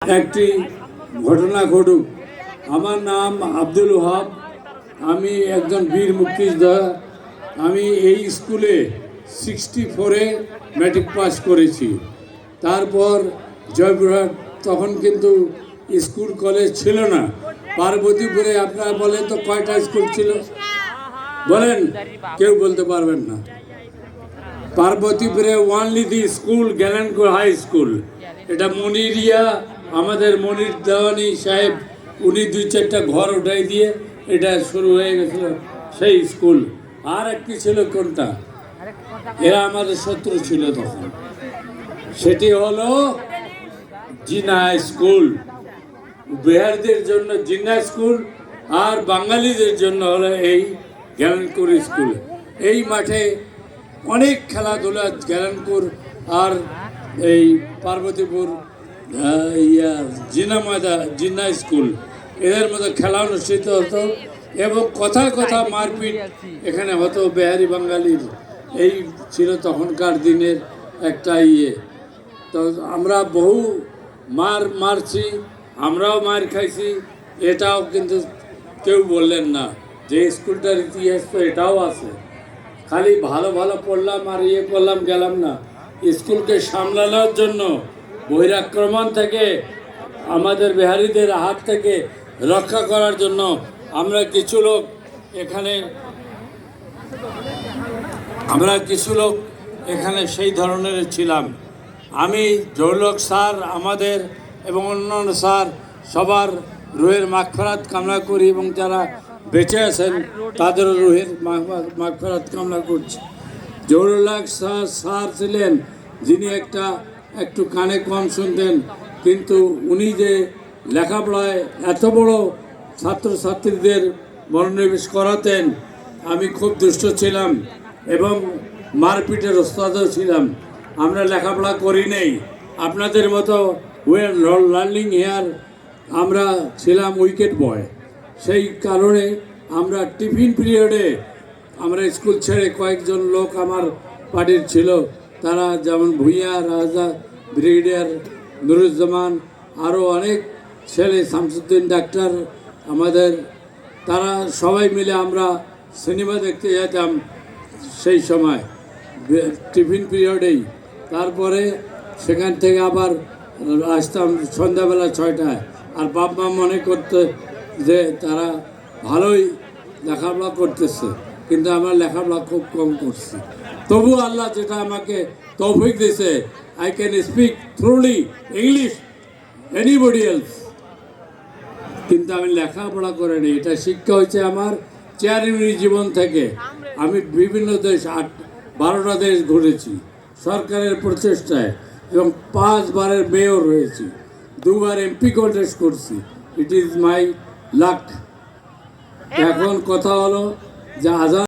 একটি ঘটনা ঘটুক। আমার নাম আব্দুল ওহাব, আমি একজন বীর মুক্তিযোদ্ধা। আমি এই স্কুলে 64-এ ম্যাট্রিক পাস করেছি। তারপর জয়পুরহাট, তখন কিন্তু স্কুল কলেজ ছিল না। পার্বতীপুরে আপনারা বলেন তো কয়টা স্কুল ছিল? বলেন, কেউ বলতে পারবেন না। পার্বতীপুরে ওয়ানলি দি স্কুল গ্যালানকোর হাই স্কুল। এটা মনিরিয়া, আমাদের মনির দেওয়ানি সাহেব, উনি 2-4টা ঘর উঠাই দিয়ে এটা শুরু হয়ে গেছিল সেই স্কুল। আর একটি ছিল কোনটা, এরা আমাদের শত্রু ছিল তখন, সেটি হলো জিনা স্কুল। বিহারীদের জন্য জিনা স্কুল আর বাঙালিদের জন্য হলো এই গ্যালানকোর স্কুল। এই মাঠে অনেক খেলাধুলা, গ্যালানকোর আর এই পার্বতীপুর জিনা স্কুল, এদের মধ্যে খেলা অনুষ্ঠিত হতো এবং কথায় কথা মারপিট এখানে হতো। বিহারি বাঙালির এই ছিল তখনকার দিনের একটা তো আমরা বহু মারছি, আমরাও মার খাইছি। এটাও কিন্তু কেউ বললেন না যে স্কুলটার ইতিহাস তো এটাও আছে। খালি ভালো ভালো পড়লাম আর করলাম, গেলাম না। স্কুলকে সামলানোর জন্য, বহিরাক্রমণ থেকে, আমাদের বিহারীদের হাত থেকে রক্ষা করার জন্য আমরা কিছু লোক এখানে সেই ধরনের ছিলাম। আমি জৌলক স্যার আমাদের এবং অন্যান্য স্যার সবার রুহের মাগফিরাত কামনা করি এবং যারা বেঁচে আছেন তাদেরও রুহের মাগফিরাত কামনা করছি। জৌলক স্যার ছিলেন যিনি একটু কানে কম শুনতেন, কিন্তু উনি যে লেখাপড়ায় এত বড় ছাত্রছাত্রীদের মনোনিবেশ করাতেন। আমি খুব দুষ্ট ছিলাম এবং মারপিটের ওস্তাদও ছিলাম। আমরা লেখাপড়া করি নেই আপনাদের মতো, উই আর লার্নিং হিয়ার। আমরা ছিলাম উইকেট বয়। সেই কারণে আমরা টিফিন পিরিয়ডে আমরা স্কুল ছেড়ে, কয়েকজন লোক আমার পার্টির ছিল, তারা যেমন ভূঁইয়া, রাজা, ব্রিগেডিয়ার নুরুজ্জামান, আরও অনেক ছেলে, শামসুদ্দিন ডাক্তার আমাদের, তারা সবাই মিলে আমরা সিনেমা দেখতে যেতাম সেই সময় টিফিন পিরিয়ডেই। তারপরে সেখান থেকে আবার আসতাম সন্ধ্যাবেলা 6টায়। আর বাপ মা মনে করতে যে তারা ভালোই লেখাপড়া করতেছে, কিন্তু আমরা লেখাপড়া খুব কম করছি। তবু আল্লাহ যেটা আমাকে তৌফিক দিয়েছে, I can speak thoroughly English anybody else, কিন্তু আমি লেখাপড়া করে নিই। এটা শিক্ষা হয়েছে আমার চেয়ারম্যান জীবন থেকে। আমি বিভিন্ন দেশ, 12টা দেশ ঘুরেছি সরকারের প্রচেষ্টায়, এবং 5 বারের মেয়র হয়েছি, 2 বার এমপি কন্টেস্ট করছি। It is my lakh. এখন কথা হলো যে আজাদ